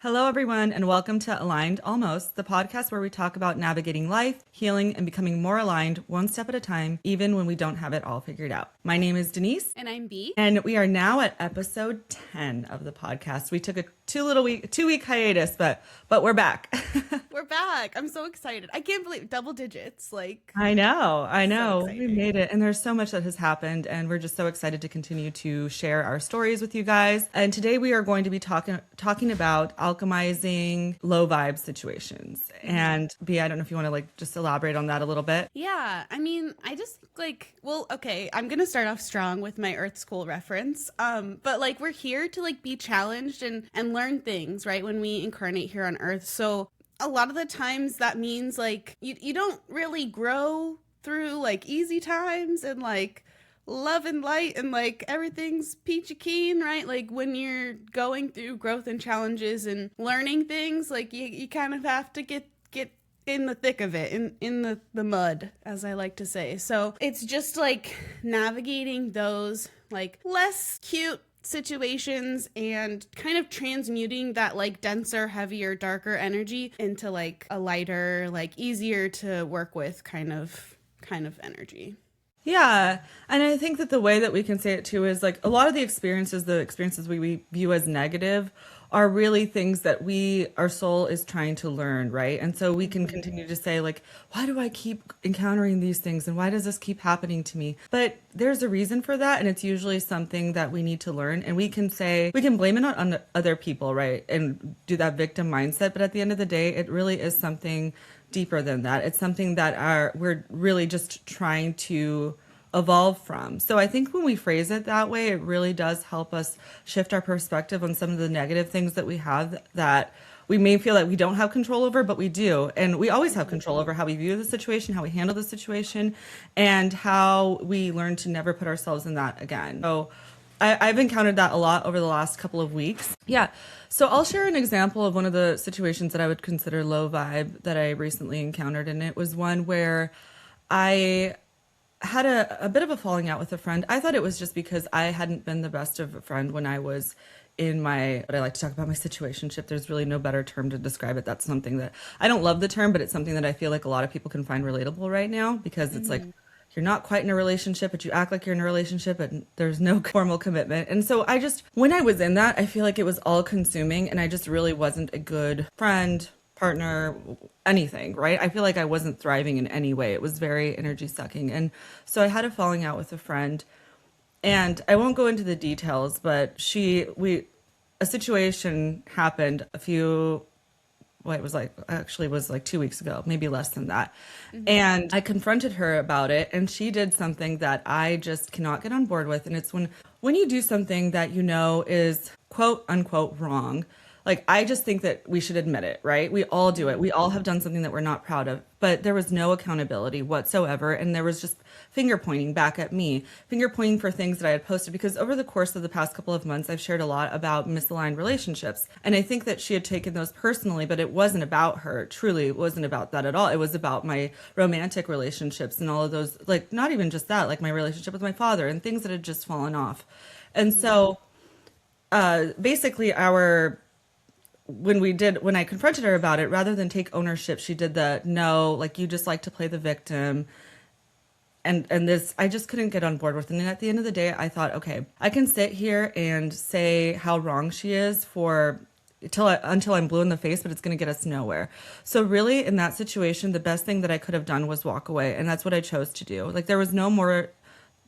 Hello, everyone, and welcome to Aligned Almost, the podcast where we talk about navigating life, healing, and becoming more aligned one step at a time, even when we don't have it all figured out. My name is Denise. And I'm B. And we are now at episode 10 of the podcast. We took a two-week hiatus, but we're back. We're back. I'm so excited. I can't believe double digits. I know. So We made it. And there's so much that has happened. And we're just so excited to continue to share our stories with you guys. And today we are going to be talking about alchemizing low vibe situations. And B, I don't know if you want to just elaborate on that a little bit. Yeah. I mean, I just okay, I'm going to start off strong with my Earth School reference. But we're here to be challenged and learn things, right? When we incarnate here on Earth. So a lot of the times that means you don't really grow through easy times and love and light and everything's peachy keen, right? When you're going through growth and challenges and learning things, you kind of have to get in the thick of it, in the mud, as I like to say. So it's just navigating those less cute situations and kind of transmuting that denser, heavier, darker energy into a lighter, easier to work with kind of energy. Yeah. And I think that the way that we can say it too is a lot of the experiences we view as negative are really things that our soul is trying to learn, right? And so we can continue to say why do I keep encountering these things and why does this keep happening to me? But there's a reason for that, and it's usually something that we need to learn. And we can blame it on other people, right? And do that victim mindset. But at the end of the day, it really is something deeper than that. It's something that we're really just trying to evolve from. So I think when we phrase it that way, it really does help us shift our perspective on some of the negative things that we have that we may feel like we don't have control over, but we do. And we always have control over how we view the situation, how we handle the situation, and how we learn to never put ourselves in that again. So I've encountered that a lot over the last couple of weeks. Yeah. So I'll share an example of one of the situations that I would consider low vibe that I recently encountered. And it was one where I had a bit of a falling out with a friend. I thought it was just because I hadn't been the best of a friend when I was in what I like to talk about, my situationship. There's really no better term to describe it. That's something that I don't love the term, but it's something that I feel like a lot of people can find relatable right now because it's you're not quite in a relationship, but you act like you're in a relationship and there's no formal commitment. And so when I was in that, I feel like it was all consuming and I just really wasn't a good friend, partner, anything, right? I feel like I wasn't thriving in any way. It was very energy sucking. And so I had a falling out with a friend, and I won't go into the details, but a situation happened it was 2 weeks ago, maybe less than that. Mm-hmm. And I confronted her about it, and she did something that I just cannot get on board with. And it's when you do something that is quote unquote wrong. I just think that we should admit it, right? We all do it. We all have done something that we're not proud of, but there was no accountability whatsoever. And there was just finger pointing back at me, finger pointing for things that I had posted, because over the course of the past couple of months, I've shared a lot about misaligned relationships. And I think that she had taken those personally, but it wasn't about her. Truly, it wasn't about that at all. It was about my romantic relationships and all of those, not even just that, my relationship with my father and things that had just fallen off. And so basically when I confronted her about it, rather than take ownership, she did no, you just like to play the victim. And this, I just couldn't get on board with. And at the end of the day, I thought, okay, I can sit here and say how wrong she is until I'm blue in the face, but it's going to get us nowhere. So really in that situation, the best thing that I could have done was walk away. And that's what I chose to do. There was no more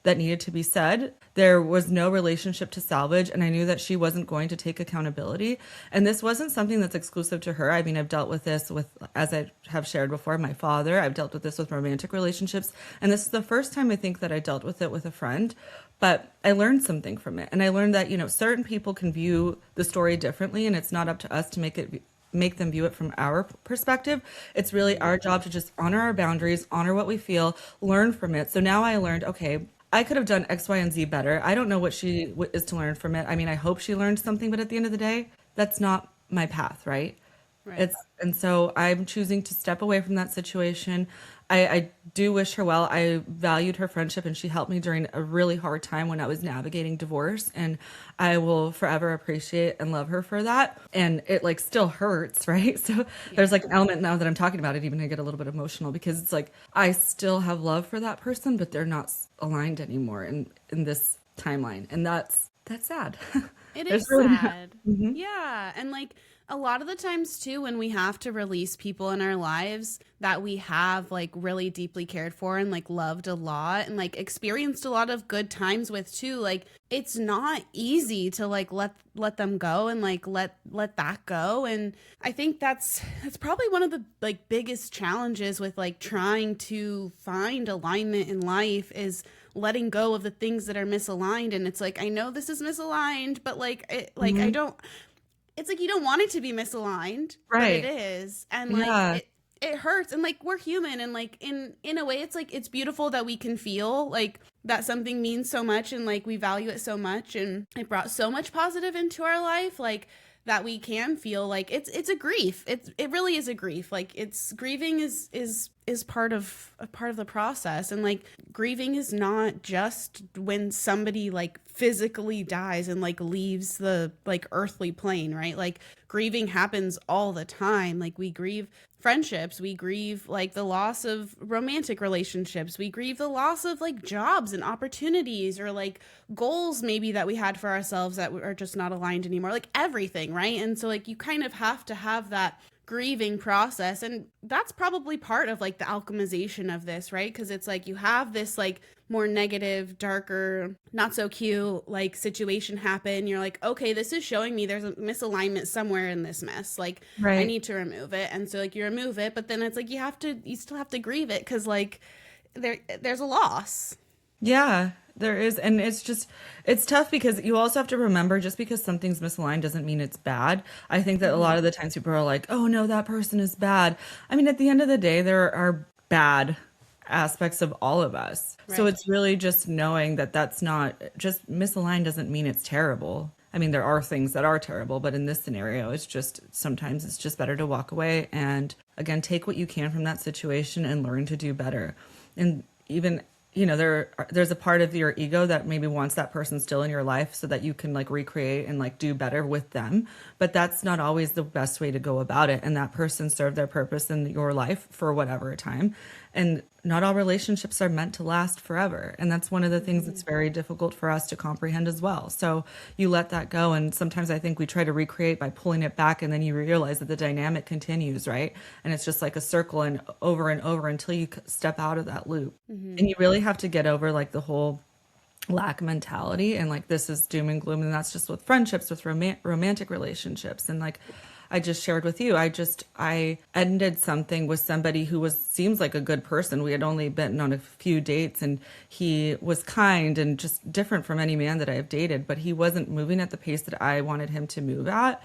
that needed to be said. There was no relationship to salvage, and I knew that she wasn't going to take accountability. And this wasn't something that's exclusive to her. I mean, I've dealt with this as I have shared before, my father. I've dealt with this with romantic relationships. And this is the first time I think that I dealt with it with a friend. But I learned something from it. And I learned that, certain people can view the story differently, and it's not up to us to make them view it from our perspective. It's really our job to just honor our boundaries, honor what we feel, learn from it. So now I learned, okay, I could have done X, Y, and Z better. I don't know what she is to learn from it. I mean, I hope she learned something, but at the end of the day, that's not my path, right? Right. And so I'm choosing to step away from that situation. I do wish her well. I valued her friendship, and she helped me during a really hard time when I was navigating divorce. And I will forever appreciate and love her for that. And it like still hurts, right? So there's like an element now that I'm talking about it, even I get a little bit emotional because it's like I still have love for that person, but they're not aligned anymore in this timeline. And that's sad. It There's is really sad. Yeah. And like a lot of the times too, when we have to release people in our lives that we have like really deeply cared for and like loved a lot and like experienced a lot of good times with too, like it's not easy to like let them go and like let that go. And I think that's probably one of the like biggest challenges with like trying to find alignment in life is letting go of the things that are misaligned. And it's like, I know this is misaligned, but like I don't, it's like you don't want it to be misaligned, but it right. is. And like Yeah. it hurts, and like we're human, and like in a way it's like it's beautiful that we can feel like that something means so much and like we value it so much and it brought so much positive into our life, like that we can feel like it's a grief. It really is a grief. Like it's grieving is part of the process. And like grieving is not just when somebody like physically dies and like leaves the like earthly plane, right? Like grieving happens all the time. Like we grieve friendships, we grieve like the loss of romantic relationships, we grieve the loss of like jobs and opportunities or like goals maybe that we had for ourselves that are just not aligned anymore, like everything, right? And so like you kind of have to have that grieving process, and that's probably part of like the alchemization of this, right? Because it's like you have this like more negative, darker, not so cute like situation happen. You're like, okay, this is showing me there's a misalignment somewhere in this mess, like I Right. need to remove it. And so like you remove it, but then it's like you still have to grieve it because like there's a loss. Yeah, there is. And it's tough because you also have to remember just because something's misaligned doesn't mean it's bad. I think that a lot of the times people are like, oh no, that person is bad. I mean, at the end of the day, there are bad aspects of all of us. So Right. it's really just knowing that that's not just misaligned doesn't mean it's terrible. I mean, there are things that are terrible, but in this scenario, it's just sometimes it's just better to walk away and again, take what you can from that situation and learn to do better. And even there's a part of your ego that maybe wants that person still in your life so that you can like recreate and like do better with them, but that's not always the best way to go about it. And that person served their purpose in your life for whatever time, and not all relationships are meant to last forever, and that's one of the things that's very difficult for us to comprehend as well. So you let that go, and sometimes I think we try to recreate by pulling it back, and then you realize that the dynamic continues, right? And it's just like a circle and over until you step out of that loop. And you really have to get over like the whole lack mentality and like this is doom and gloom, and that's just with friendships, with romantic relationships. And like I just shared with you, I ended something with somebody who seems like a good person. We had only been on a few dates, and he was kind and just different from any man that I have dated, but he wasn't moving at the pace that I wanted him to move at.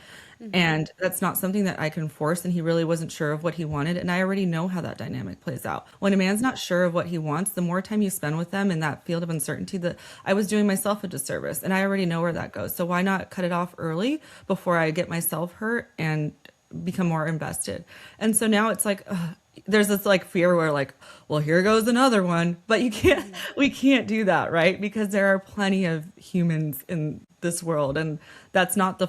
And that's not something that I can force. And he really wasn't sure of what he wanted. And I already know how that dynamic plays out. When a man's not sure of what he wants, the more time you spend with them in that field of uncertainty, that I was doing myself a disservice. And I already know where that goes. So why not cut it off early before I get myself hurt and become more invested? And so now it's like, there's this like fear where like, well, here goes another one, but we can't do that, right? Because there are plenty of humans in this world, and that's not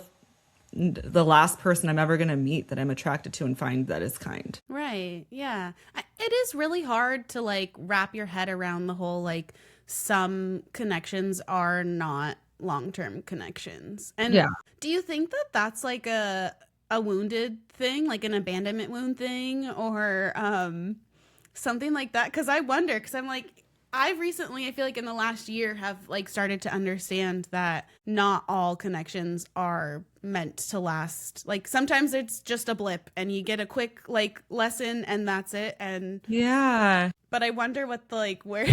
the last person I'm ever going to meet that I'm attracted to and find that is kind. Right. Yeah. It is really hard to like wrap your head around the whole like some connections are not long-term connections. And Yeah. do you think that that's like a wounded thing, like an abandonment wound thing or something like that? Cuz I wonder, cuz I'm like I've recently, I feel like in the last year, have like started to understand that not all connections are meant to last. Like sometimes it's just a blip and you get a quick like lesson and that's it. And Yeah. but I wonder what the like where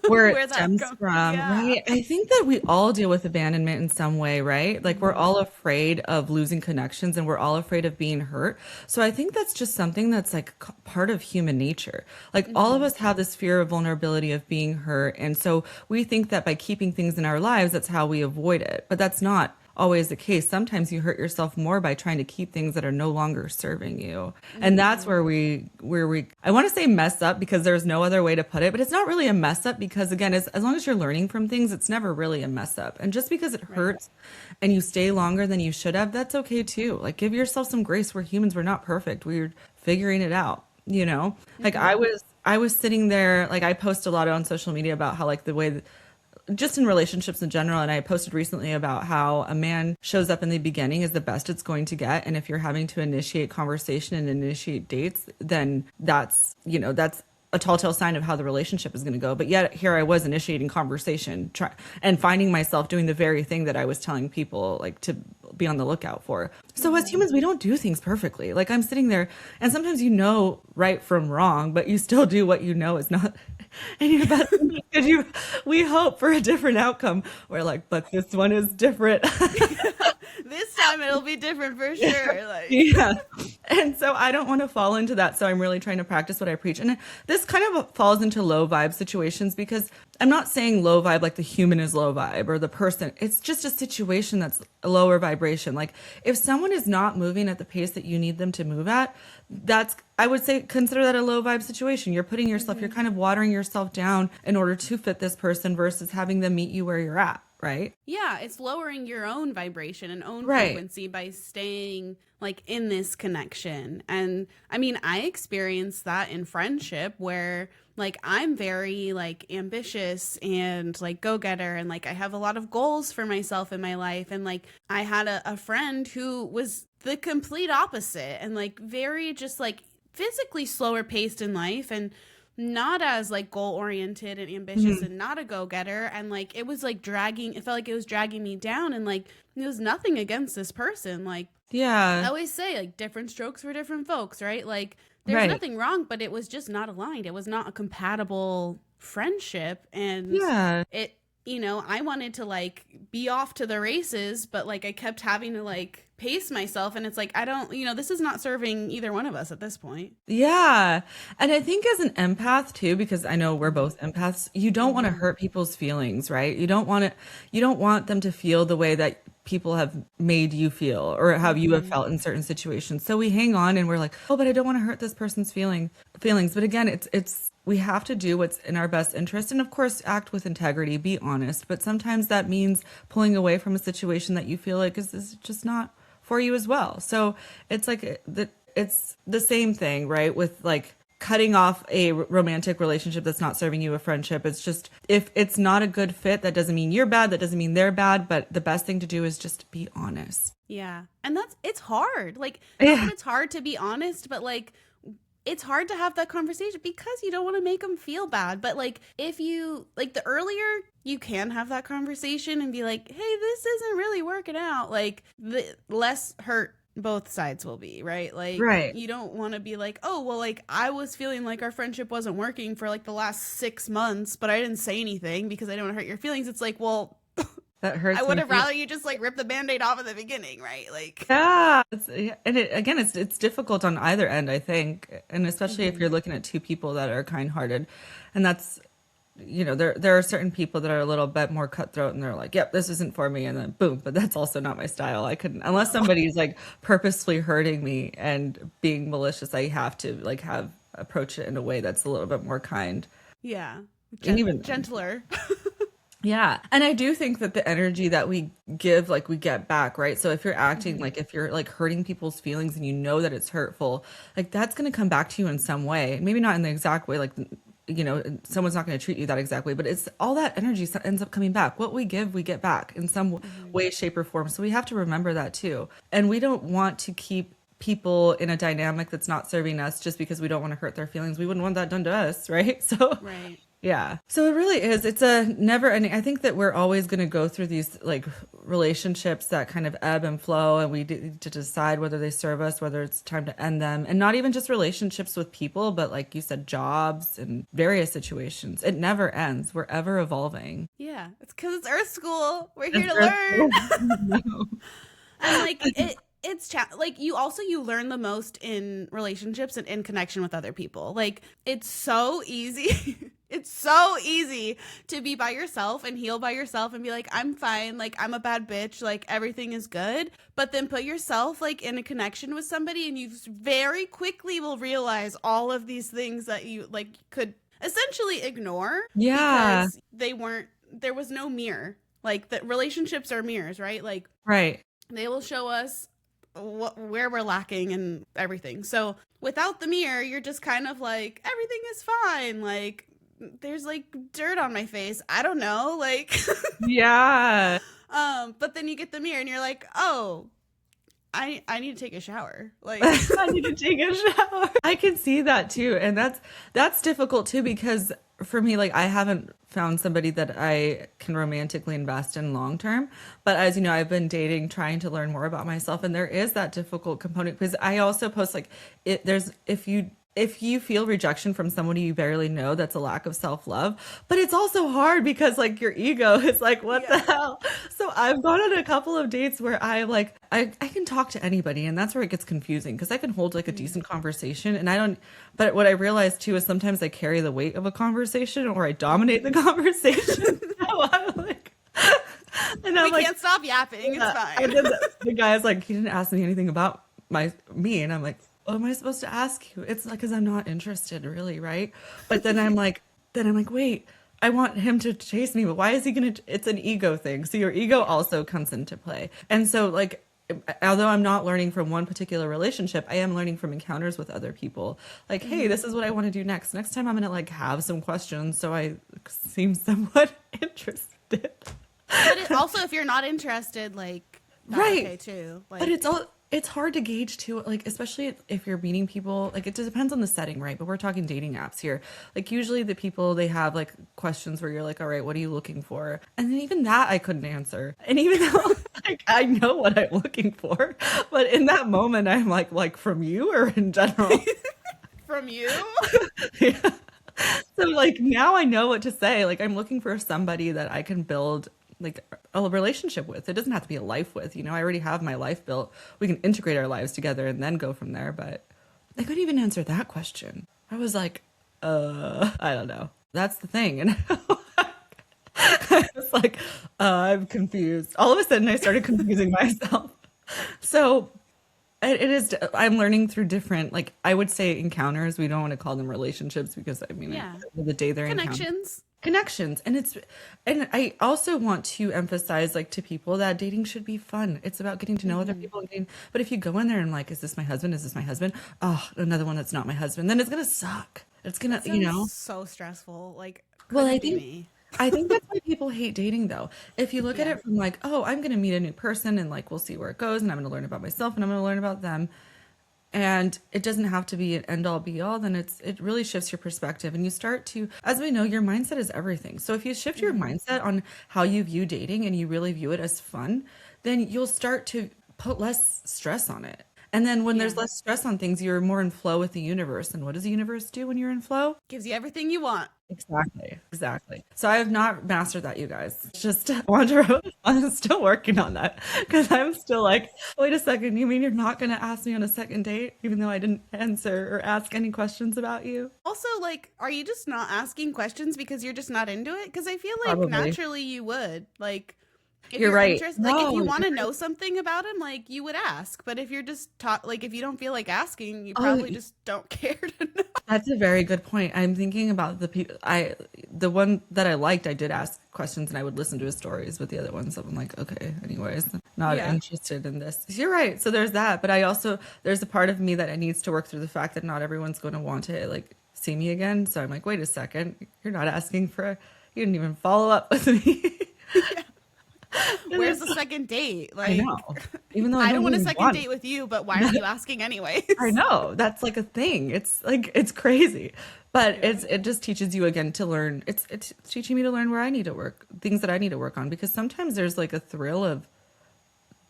Where it where that stems comes. from, Yeah. right? I think that we all deal with abandonment in some way, right? Like we're all afraid of losing connections and we're all afraid of being hurt. So I think that's just something that's like part of human nature. Like all of us have this fear of vulnerability of being hurt. And so we think that by keeping things in our lives, that's how we avoid it. But that's not always the case. Sometimes you hurt yourself more by trying to keep things that are no longer serving you. And that's where we I want to say mess up because there's no other way to put it, but it's not really a mess up because again, as long as you're learning from things, it's never really a mess up. And just because it hurts and you stay longer than you should have, that's okay too. Like give yourself some grace. We're humans, we're not perfect. We're figuring it out, you know? Like I was sitting there, like I post a lot on social media about how like the way that, just in relationships in general. And I posted recently about how a man shows up in the beginning is the best it's going to get. And if you're having to initiate conversation and initiate dates, then that's, that's a tall tale sign of how the relationship is going to go. But yet here I was initiating conversation and finding myself doing the very thing that I was telling people like to be on the lookout for. So as humans, we don't do things perfectly. Like I'm sitting there and sometimes right from wrong, but you still do what you know is not in your best interest because we hope for a different outcome. We're like, but this one is different. This time it'll be different for sure. Like Yeah. And so I don't want to fall into that. So I'm really trying to practice what I preach. And this kind of falls into low vibe situations because I'm not saying low vibe like the human is low vibe or the person. It's just a situation that's a lower vibration. Like if someone is not moving at the pace that you need them to move at, I would say, consider that a low vibe situation. You're putting yourself, you're kind of watering yourself down in order to fit this person versus having them meet you where you're at. Right? Yeah, it's lowering your own vibration and own frequency by staying like in this connection. And I mean, I experienced that in friendship where like I'm very like ambitious and like go-getter and like I have a lot of goals for myself in my life. And like I had a friend who was the complete opposite and like very just like physically slower paced in life and not as like goal oriented and ambitious and not a go-getter. And like it was like it felt like it was dragging me down. And like it was nothing against this person. Like I always say like different strokes for different folks, right? Like there's nothing wrong, but it was just not aligned. It was not a compatible friendship. And it, I wanted to like be off to the races, but like I kept having to like pace myself. And it's like, I don't, this is not serving either one of us at this point. Yeah. And I think as an empath too, because I know we're both empaths, you don't want to hurt people's feelings, right? You don't want them to feel the way that people have made you feel or how you have felt in certain situations. So we hang on and we're like, oh, but I don't want to hurt this person's feelings. But again, it's we have to do what's in our best interest. And of course, act with integrity, be honest. But sometimes that means pulling away from a situation that you feel like is just not for you as well. So it's like it's the same thing, right? With like cutting off a romantic relationship that's not serving you, a friendship. It's just, if it's not a good fit, that doesn't mean you're bad. That doesn't mean they're bad. But the best thing to do is just be honest. Yeah. And it's hard. Like, it's hard to be honest, but like, it's hard to have that conversation because you don't want to make them feel bad. But like, if you, like the earlier you can have that conversation and be like, hey, this isn't really working out, like the less hurt both sides will be, right? Like, you don't want to be like, oh, well, like I was feeling like our friendship wasn't working for like the last 6 months, but I didn't say anything because I don't want to hurt your feelings. It's like, well, that hurts. I would have rather you just like rip the Band-Aid off at the beginning, right? Like, it's difficult on either end, I think, and especially if you're looking at two people that are kind-hearted, and that's, there are certain people that are a little bit more cutthroat, and they're like, yep, this isn't for me, and then boom. But that's also not my style. I couldn't, unless somebody's like purposefully hurting me and being malicious. I have to like approach it in a way that's a little bit more kind. Yeah, and even gentler. Yeah. And I do think that the energy that we give, like we get back, right? So if you're acting like if you're like hurting people's feelings and you know that it's hurtful, like that's going to come back to you in some way. Maybe not in the exact way, like, someone's not going to treat you that exact way, but it's all that energy ends up coming back. What we give, we get back in some way, shape, or form. So we have to remember that too. And we don't want to keep people in a dynamic that's not serving us just because we don't want to hurt their feelings. We wouldn't want that done to us, right? So yeah. So it really is. It's a never ending. I think that we're always going to go through these like relationships that kind of ebb and flow, and we need to decide whether they serve us, whether it's time to end them. And not even just relationships with people, but like you said, jobs and various situations. It never ends. We're ever evolving. Yeah. It's because it's Earth School. We're here to learn. And like like you learn the most in relationships and in connection with other people. Like it's so easy. It's so easy to be by yourself and heal by yourself and be like, I'm fine, like I'm a bad bitch, like everything is good. But then put yourself like in a connection with somebody and you very quickly will realize all of these things that you like could essentially ignore Yeah. because there was no mirror. Like the relationships are mirrors, right? Like Right. they will show us where we're lacking and everything. So without the mirror, you're just kind of like, everything is fine. Like there's like dirt on my face. I don't know. Like, Yeah. but then you get the mirror and you're like, oh, I need to take a shower. Like I need to take a shower. I can see that too. And that's difficult too, because for me, like I haven't found somebody that I can romantically invest in long term. But as you know, I've been dating, trying to learn more about myself. And there is that difficult component because I also post like there's if you feel rejection from somebody you barely know, that's a lack of self-love. But it's also hard because like your ego is like, what the hell? So I've gone on a couple of dates where I can talk to anybody, and that's where it gets confusing because I can hold like a decent conversation and I don't, but what I realized too is sometimes I carry the weight of a conversation or I dominate the conversation. So I'm like, and I'm we like, can't stop yapping. yeah. It's fine. And then the guy's like, he didn't ask me anything about me, and I'm like, what am I supposed to ask you? It's like because I'm not interested, really, right? But then I'm like, wait, I want him to chase me, but why is he gonna? It's an ego thing, so your ego also comes into play, and so like. Although I'm not learning from one particular relationship, I am learning from encounters with other people. Like, hey, this is what I want to do next. Next time I'm gonna like have some questions so I seem somewhat interested. But also, if you're not interested, like, that's Right. okay too. Like, But it's hard to gauge too, like especially if you're meeting people, like it just depends on the setting, right? But we're talking dating apps here. Like usually the people they have like questions where you're like, all right, what are you looking for? And then even that I couldn't answer. And even though like I know what I'm looking for, but in that moment I'm like from you or in general. from you. Yeah. So like now I know what to say. Like I'm looking for somebody that I can build like a relationship with. It doesn't have to be a life with, you know, I already have my life built. We can integrate our lives together and then go from there. But I couldn't even answer that question. I was like, I don't know. That's the thing. And I was like, I'm confused. All of a sudden I started confusing myself. So it is, I'm learning through different, like I would say encounters. We don't want to call them relationships because I mean, Yeah. at the end of the day they're encounters. Connections. And I also want to emphasize like to people that dating should be fun. It's about getting to know other people and but if you go in there and like, is this my husband, is this my husband, oh, another one that's not my husband, then it's gonna suck. It's gonna, you know. So stressful. Like, Well, couldn't be me. I think that's why people hate dating though. If you look at Yeah. it from like, oh, I'm gonna meet a new person and like we'll see where it goes and I'm gonna learn about myself and I'm gonna learn about them, and it doesn't have to be an end all be all, then it really shifts your perspective and you start to, as we know, your mindset is everything. So if you shift your mindset on how you view dating and you really view it as fun, then you'll start to put less stress on it. And then when there's less stress on things, you're more in flow with the universe. And what does the universe do when you're in flow? Gives you everything you want. Exactly. So I have not mastered that, you guys. Just wander. I'm still working on that because I'm still like, wait a second, you mean you're not going to ask me on a second date, even though I didn't answer or ask any questions about you? Also, like, are you just not asking questions because you're just not into it? Because I feel like Probably. naturally you would. Like, if You're right. interested, like, if you No, want to you're know something about him, like, you would ask. But if you're just taught, like, if you don't feel like asking, you Oh, probably just don't care to know. that's a very good point. I'm thinking about the people the one that I liked, I did ask questions and I would listen to his stories, but the other ones I'm like, okay, anyways, not Yeah. interested in this. You're right. So there's that, but I also there's a part of me that needs to work through the fact that not everyone's going to want to like see me again. So I'm like, wait a second, you're not asking for you didn't even follow up with me. Where's the second date? I Like, know. Even though I don't want a even second date with you, but why are you asking anyways? I know that's like a thing. It's like it's crazy, but it just teaches you again to learn. It's teaching me to learn where I need to work, things that I need to work on, because sometimes there's like a thrill of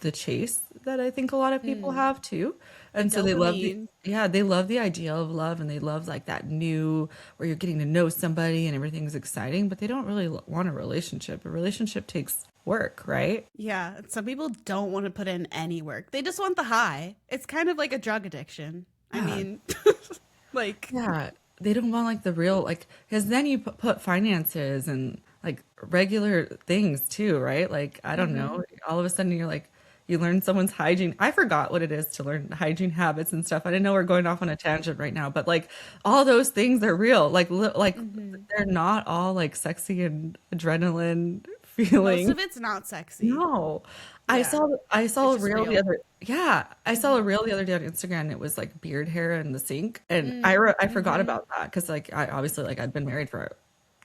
the chase that I think a lot of people have too, and so they love dopamine. they love the idea of love and they love like that new where you're getting to know somebody and everything's exciting, but they don't really want a relationship. A relationship takes work, right? Yeah, some people don't want to put in any work. They just want the high. It's kind of like a drug addiction. I Yeah. mean, like, Yeah, they don't want like the real like because then you put finances and like regular things too, right? Like I don't hmm know, all of a sudden you're like you learn someone's hygiene. I forgot what it is to learn hygiene habits and stuff. I didn't know we're going off on a tangent right now, but like all those things are real. Like hmm they're not all like sexy and adrenaline most feeling. of it's not sexy. No. Yeah, I it's saw a just reel the real. other yeah, I saw a hmm reel the other day on Instagram and it was like beard hair in the sink and I forgot hmm about that because like I obviously like I'd been married for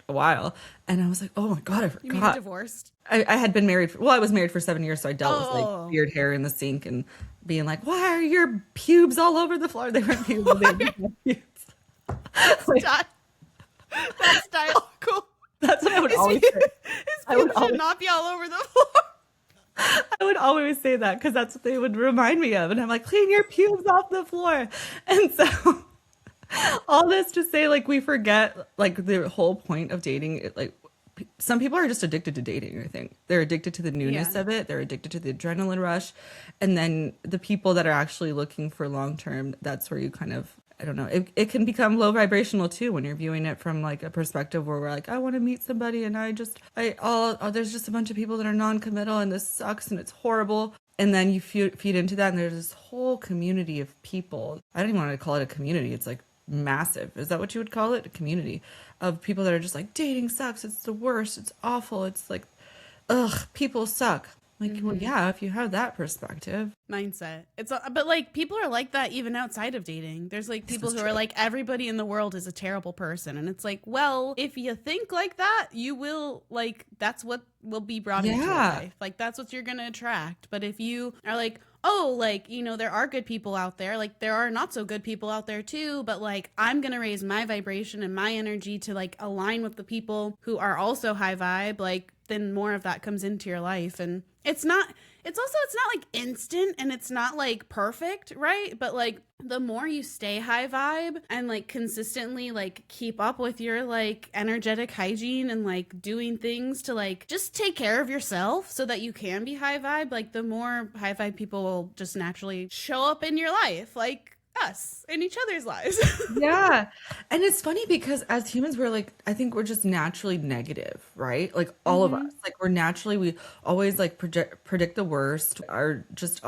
a while and I was like, "Oh my God, I You mean forgot." divorced? I had been married for, well, I was married for 7 years, so I dealt with like Oh, beard hair in the sink and being like, "Why are your pubes all over the floor?" They weren't pubes, they were just my pubes. that's Like, di- that's diabolical. that's what I would His, always say. his I would pubes should always not be all over the floor. I would always say that because that's what they would remind me of. And I'm like, clean your pubes off the floor. And so all this to say, like, we forget like the whole point of dating. Like, some people are just addicted to dating, I think. They're addicted to the Yeah. newness of it. They're addicted to the adrenaline rush. And then the people that are actually looking for long term, that's where you kind of, I don't know, it can become low vibrational too when you're viewing it from like a perspective where we're like, I want to meet somebody and there's just a bunch of people that are non-committal and this sucks and it's horrible. And then you feed into that and there's this whole community of people. I don't even want to call it a community. It's like massive. Is that what you would call it? A community of people that are just like dating sucks. It's the worst. It's awful. It's like, ugh, people suck. Like, well, hmm yeah, if you have that perspective, Mindset. But like people are like that even outside of dating. There's like this people is who true. are like everybody in the world is a terrible person, and it's like, well, if you think like that, you will like that's what will be brought into your Yeah, life. Like that's what you're gonna attract. But if you are like, oh, like there are good people out there. Like there are not so good people out there too. But like I'm gonna raise my vibration and my energy to like align with the people who are also high vibe. Like then more of that comes into your life, and it's not like instant and it's not like perfect, right? But like the more you stay high vibe and like consistently like keep up with your like energetic hygiene and like doing things to like just take care of yourself so that you can be high vibe, like the more high vibe people will just naturally show up in your life, like us in each other's lives. yeah. And it's funny because as humans, we're like, I think we're just naturally negative, right? Like all of us, hmm like we always like predict the worst. Are just,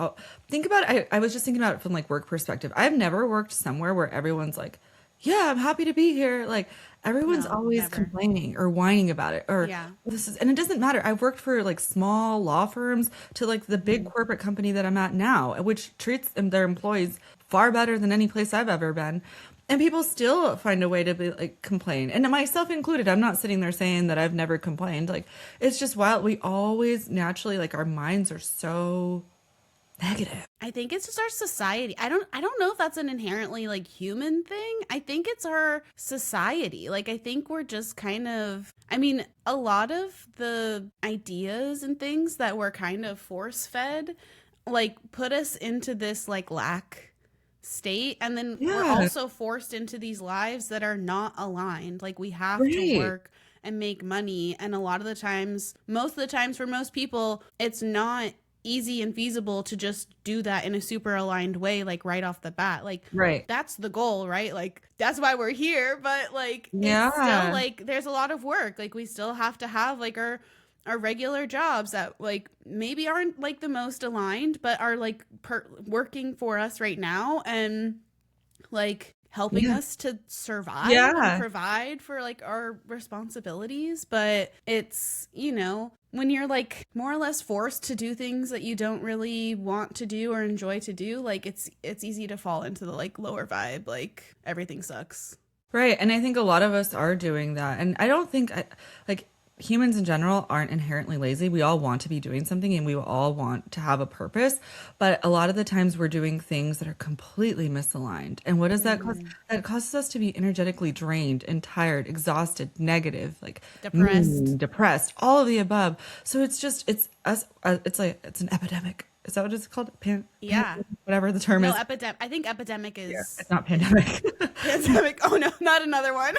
think about it. I was just thinking about it from like work perspective. I've never worked somewhere where everyone's like, yeah, I'm happy to be here. Like everyone's No, always never. complaining or whining about it or Yeah. this is, and it doesn't matter. I've worked for like small law firms to like the big hmm corporate company that I'm at now, which treats their employees far better than any place I've ever been. And people still find a way to be like complain. And myself included, I'm not sitting there saying that I've never complained. Like it's just wild. We always naturally like our minds are so negative. I think it's just our society. I don't know if that's an inherently like human thing. I think it's our society. Like I think we're just kind of I mean, a lot of the ideas and things that were kind of force fed like put us into this like lack state, and then we're Yeah, also forced into these lives that are not aligned. Like we have to right. work and make money, and a lot of the times, most of the times for most people, it's not easy and feasible to just do that in a super aligned way like right off the bat. Like Right. that's the goal, right? Like that's why we're here, but like it's still Yeah. like there's a lot of work. Like we still have to have like our regular jobs that like maybe aren't like the most aligned but are like working for us right now and like helping Yeah. us to survive and Yeah. provide for like our responsibilities. But it's when you're like more or less forced to do things that you don't really want to do or enjoy to do, like it's easy to fall into the like lower vibe, like everything sucks. Right. And I think a lot of us are doing that. And I don't think like humans in general aren't inherently lazy. We all want to be doing something and we all want to have a purpose. But a lot of the times we're doing things that are completely misaligned. And what does that cause? hmm That causes us to be energetically drained and tired, exhausted, negative, like Depressed. mean, depressed, all of the above. So it's us, it's like, it's an epidemic. Is that what it's called? Yeah. Whatever the term No, is. epidemic. I think epidemic Yeah. is It's not pandemic. pandemic. Oh no, not another one.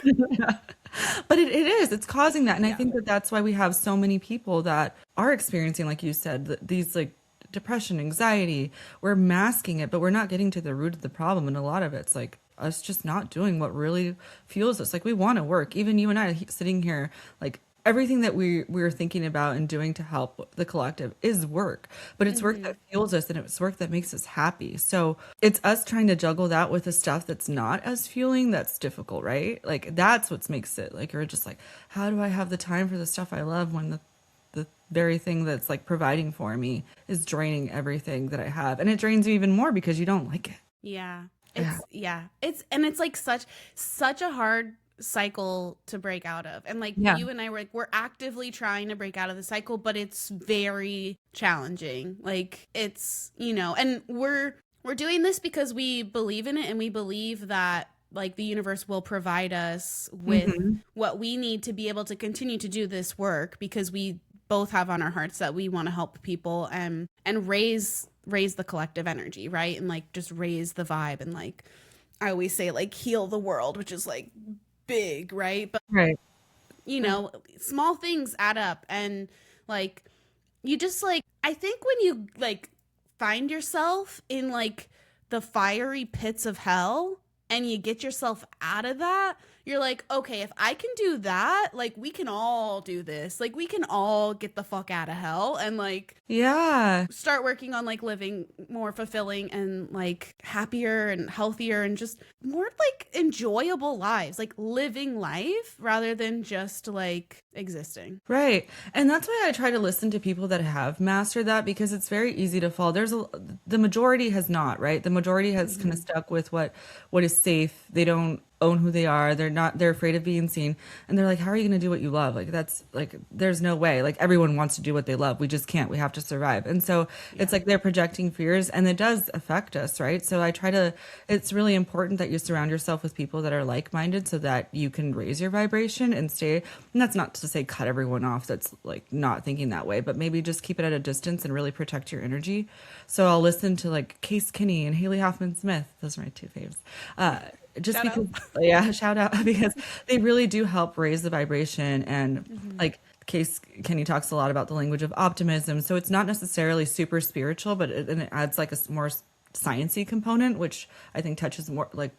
But it is, it's causing that. And I Yeah. think that that's why we have so many people that are experiencing, like you said, these like depression, anxiety. We're masking it, but we're not getting to the root of the problem. And a lot of it's like us just not doing what really fuels us. Like we want to work. Even you and I sitting here, like everything that we're thinking about and doing to help the collective is work, but it's work that fuels us and it's work that makes us happy. So it's us trying to juggle that with the stuff that's not as fueling. That's difficult, right? Like that's what makes it like you're just like, how do I have the time for the stuff I love when the very thing that's like providing for me is draining everything that I have, and it drains you even more because you don't like it. Yeah. Yeah. It's like such a hard cycle to break out of. And like Yeah. you and I were like, we're actively trying to break out of the cycle, but it's very challenging. Like it's, and we're doing this because we believe in it, and we believe that like the universe will provide us with what we need to be able to continue to do this work, because we both have on our hearts that we want to help people and raise the collective energy, right? And like just raise the vibe, and like I always say, like heal the world, which is like big, right? But Right. small things add up, and like you just like, I think when you like find yourself in like the fiery pits of hell and you get yourself out of that, you're like, okay, if I can do that, like we can all do this. Like we can all get the fuck out of hell and like Yeah. start working on like living more fulfilling and like happier and healthier and just more like enjoyable lives, like living life rather than just like existing. Right. And that's why I try to listen to people that have mastered that, because it's very easy to fall. The majority has not, right? The majority has kind of stuck with what is safe. They don't own who they are. They're afraid of being seen. And they're like, how are you going to do what you love? Like that's like, there's no way. Like everyone wants to do what they love. We just can't. We have to survive. And so it's like they're projecting fears, and it does affect us, right? So it's really important that you surround yourself with people that are like-minded so that you can raise your vibration and stay. And that's not to say cut everyone off that's like not thinking that way, but maybe just keep it at a distance and really protect your energy. So I'll listen to like Case Kinney and Haley Hoffman Smith. Those are my two faves. Just Shout because, out. yeah, shout out, because they really do help raise the vibration. And like Case Kenny talks a lot about the language of optimism. So it's not necessarily super spiritual, but it adds like a more sciencey component, which I think touches more like,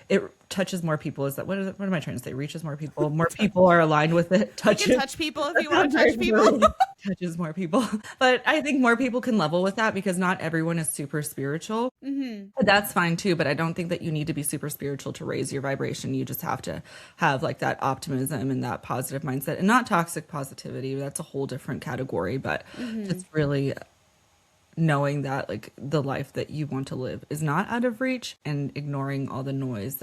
it touches more people. Is that, what am I trying to say? Reaches more people. More people are aligned with it. You can touch people if you want to touch people. Touches more people. But I think more people can level with that, because not everyone is super spiritual. But that's fine too. But I don't think that you need to be super spiritual to raise your vibration. You just have to have like that optimism and that positive mindset, and not toxic positivity. That's a whole different category. But it's really knowing that like the life that you want to live is not out of reach, and ignoring all the noise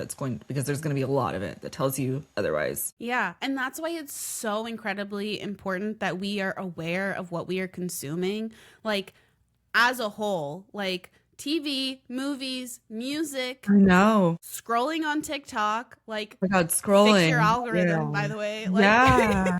because there's going to be a lot of it that tells you otherwise. Yeah, and that's why it's so incredibly important that we are aware of what we are consuming, like as a whole, like TV, movies, music, I know. scrolling on TikTok, like Oh my God, scrolling. fix your algorithm, Yeah. by the way. Like, Yeah.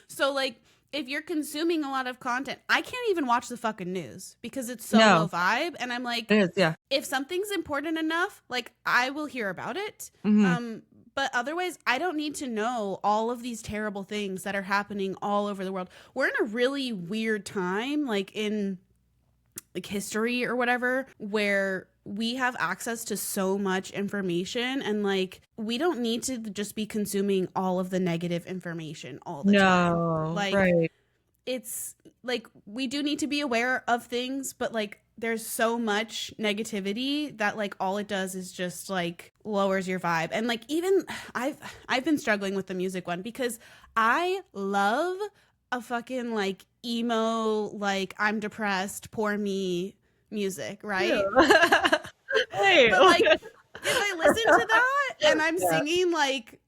so like if you're consuming a lot of content, I can't even watch the fucking news because it's so No. low vibe. And I'm like, It is. Yeah. if something's important enough, like I will hear about it. Mhm. But otherwise, I don't need to know all of these terrible things that are happening all over the world. We're in a really weird time, like in like history or whatever, where we have access to so much information, and like we don't need to just be consuming all of the negative information all the time. No. Like Right. it's like we do need to be aware of things, but like there's so much negativity that like all it does is just like lowers your vibe. And like even I've been struggling with the music one, because I love a fucking like emo, like I'm depressed, poor me music, right? Hey. But like if I listen to that and I'm Yeah. singing like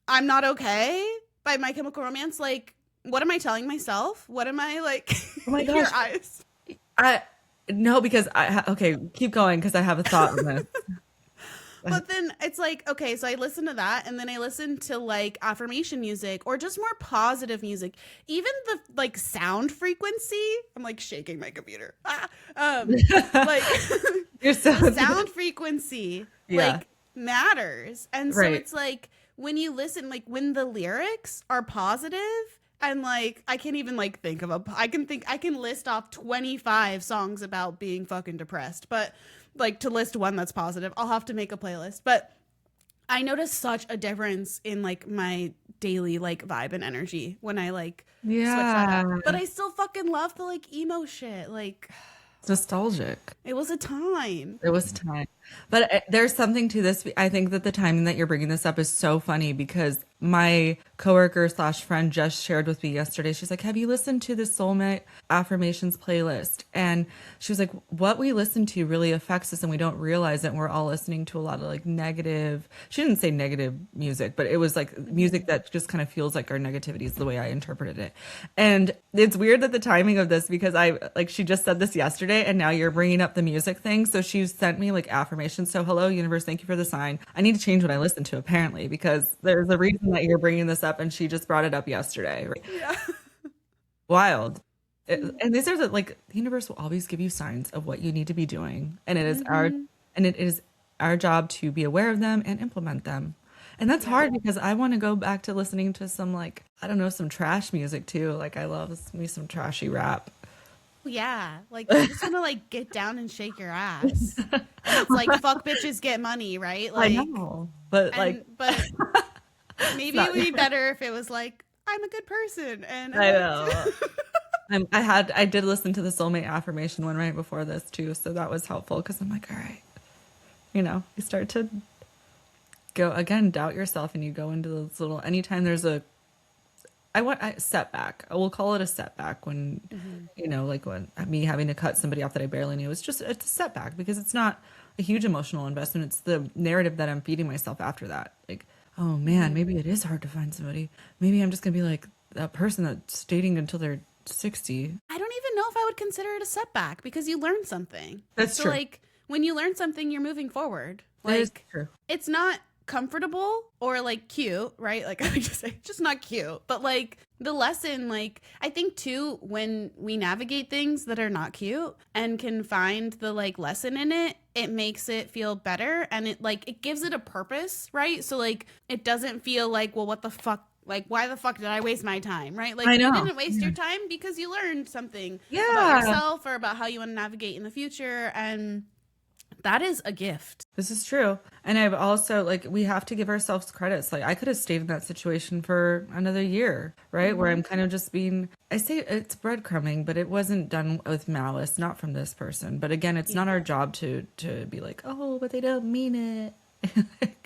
I'm Not Okay by My Chemical Romance, like what am I telling myself? What am I like? Oh my Your gosh. eyes. No, because okay, keep going, because I have a thought on this. But then it's like, okay, so I listen to that, and then I listen to like affirmation music or just more positive music. Even the like sound frequency, I'm like shaking my computer. Like You're so the sound frequency Yeah. like matters. And so Right. it's like when you listen, like when the lyrics are positive, and like I can't even like think of I can list off 25 songs about being fucking depressed, but like to list one that's positive, I'll have to make a playlist. But I notice such a difference in like my daily like vibe and energy when I like switch that up. But I still fucking love the like emo shit. Like It's nostalgic. it was a time. It was time. But there's something to this. I think that the timing that you're bringing this up is so funny because my coworker slash friend just shared with me yesterday. She's like, have you listened to the Soulmate Affirmations playlist? And she was like, what we listen to really affects us and we don't realize it. And we're all listening to a lot of like negative, she didn't say negative music, but it was like music that just kind of feels like our negativity is the way I interpreted it. And it's weird that the timing of this, because she just said this yesterday and now you're bringing up the music thing. So she sent me like affirmations. So hello, universe. Thank you for the sign. I need to change what I listen to apparently, because there's a reason that you're bringing this up and she just brought it up yesterday. Yeah. Wild. And these are the universe will always give you signs of what you need to be doing. And it is our job to be aware of them and implement them. And that's hard because I want to go back to listening to some some trash music too. Like I love me some trashy rap. Yeah, like you just want to like get down and shake your ass. And it's like fuck bitches get money, right? Like, I know, but maybe it would be better if it was like I'm a good person. And I know. I did listen to the Soulmate Affirmation one right before this too, so that was helpful because I'm like, all right, you start to go again, doubt yourself, and you go into those little. Anytime there's a setback. We'll call it a setback when, like when me having to cut somebody off that I barely knew. It's a setback because it's not a huge emotional investment. It's the narrative that I'm feeding myself after that. Like, oh man, maybe it is hard to find somebody. Maybe I'm just going to be like that person that's dating until they're 60. I don't even know if I would consider it a setback because you learn something. That's true. Like when you learn something, you're moving forward. That is Like true. it's not comfortable or like cute, right? Like I would just say just not cute, but like the lesson, like I think too, when we navigate things that are not cute and can find the like lesson in it, it makes it feel better, and it gives it a purpose, right? So like it doesn't feel like, well, what the fuck, like why the fuck did I waste my time, right? Like you didn't waste your time because you learned something about yourself or about how you want to navigate in the future, and that is a gift. This is true. And I've also, we have to give ourselves credits. Like, I could have stayed in that situation for another year, right? Mm-hmm. Where I'm kind of just I say it's breadcrumbing, but it wasn't done with malice, not from this person. But again, it's not our job to be like, oh, but they don't mean it.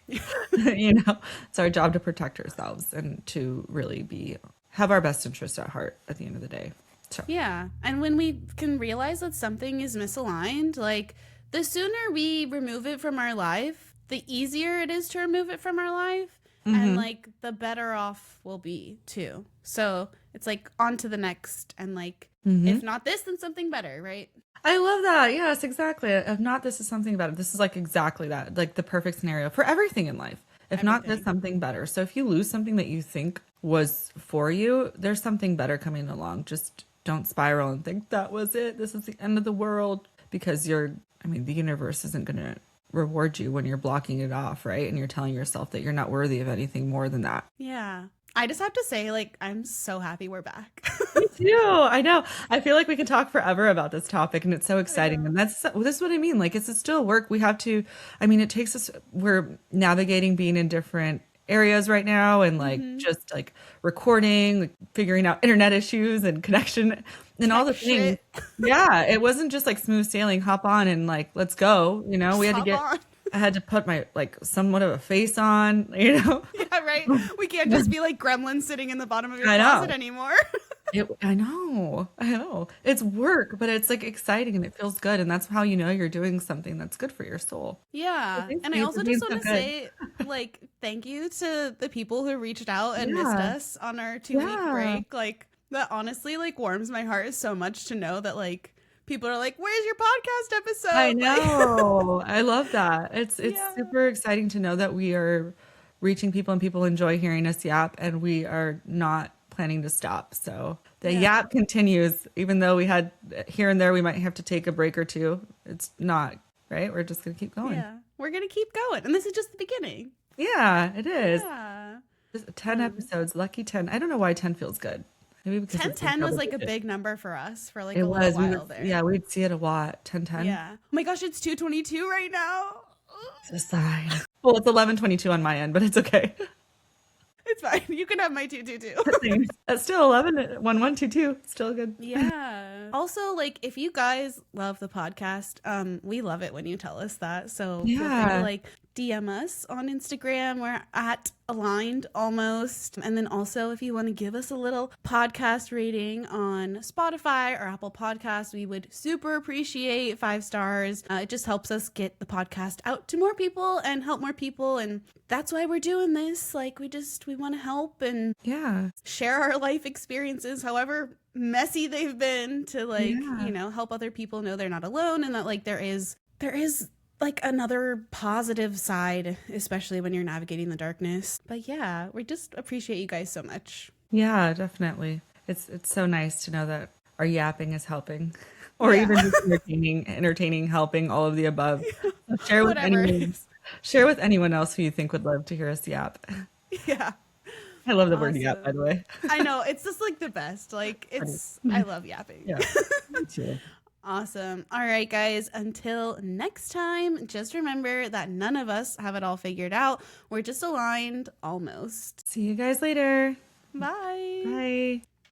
It's our job to protect ourselves and to really have our best interests at heart at the end of the day. So. Yeah. And when we can realize that something is misaligned, like, the sooner we remove it from our life, the easier it is to remove it from our life. Mm-hmm. And like the better off we'll be too. So it's like on to the next, and like, if not this, then something better, right? I love that. Yes, exactly. If not this, is something better. This is like exactly that, like the perfect scenario for everything in life. If not this, something better. So if you lose something that you think was for you, there's something better coming along. Just don't spiral and think that was it. This is the end of the world, because the universe isn't going to reward you when you're blocking it off, right? And you're telling yourself that you're not worthy of anything more than that. Yeah. I just have to say, like, I'm so happy we're back. Me too. I know. I feel like we can talk forever about this topic, and it's so exciting. And this is what I mean. Like, it's still work. We have to, it takes us, we're navigating being in different areas right now, and just like recording, like figuring out internet issues and connection and all the things. Yeah, it wasn't just like smooth sailing, hop on and like let's go. We had to get on. I had to put my somewhat of a face on. Yeah, right. We can't just be like gremlins sitting in the bottom of your closet anymore. I know. It's work, but it's like exciting and it feels good, and that's how you're doing something that's good for your soul. Yeah, and I also just want to say, like, thank you to the people who reached out and missed us on our 2-week break. Like, that honestly like warms my heart so much to know that like people are like, "Where's your podcast episode?" I know. I love that. It's super exciting to know that we are reaching people and people enjoy hearing us yap, and we are not planning to stop. So the yap continues, even though we had here and there, we might have to take a break or two. It's not, right? We're just going to keep going. Yeah, we're going to keep going. And this is just the beginning. Yeah, it is. Yeah. Just 10 episodes, lucky 10. I don't know why 10 feels good. Maybe because it's like 1010 was double like a digit. big number for us for like It a little was. while there. Yeah, we'd see it a lot. 1010. Yeah. Oh my gosh, it's 222 right now. It's fine. Well, it's 11:22 on my end, but it's okay. It's fine. You can have my 222. Thanks. That's still 11:11:22. Still good. Yeah. Also, like, if you guys love the podcast, we love it when you tell us that. So feel free Yeah. to like DM us on Instagram. We're at aligned almost. And then also, if you want to give us a little podcast rating on Spotify or Apple Podcasts, we would super appreciate 5 stars. It just helps us get the podcast out to more people and help more people. And that's why we're doing this. Like, we want to help and Yeah. share our life experiences, however messy they've been, to like, Yeah. you know, help other people know they're not alone, and that like there is like another positive side, especially when you're navigating the darkness. But yeah, we just appreciate you guys so much. Yeah, definitely. It's so nice to know that our yapping is helping. Or Yeah. even just entertaining, helping, all of the above. So share with Whatever it anyone. is. Share with anyone else who you think would love to hear us yap. Yeah. I love the word yap, by Awesome. the way. I know, it's just like the best. Like, I love yapping. Yeah, me too. Awesome. All right, guys. Until next time, just remember that none of us have it all figured out. We're just aligned almost. See you guys later. Bye. Bye.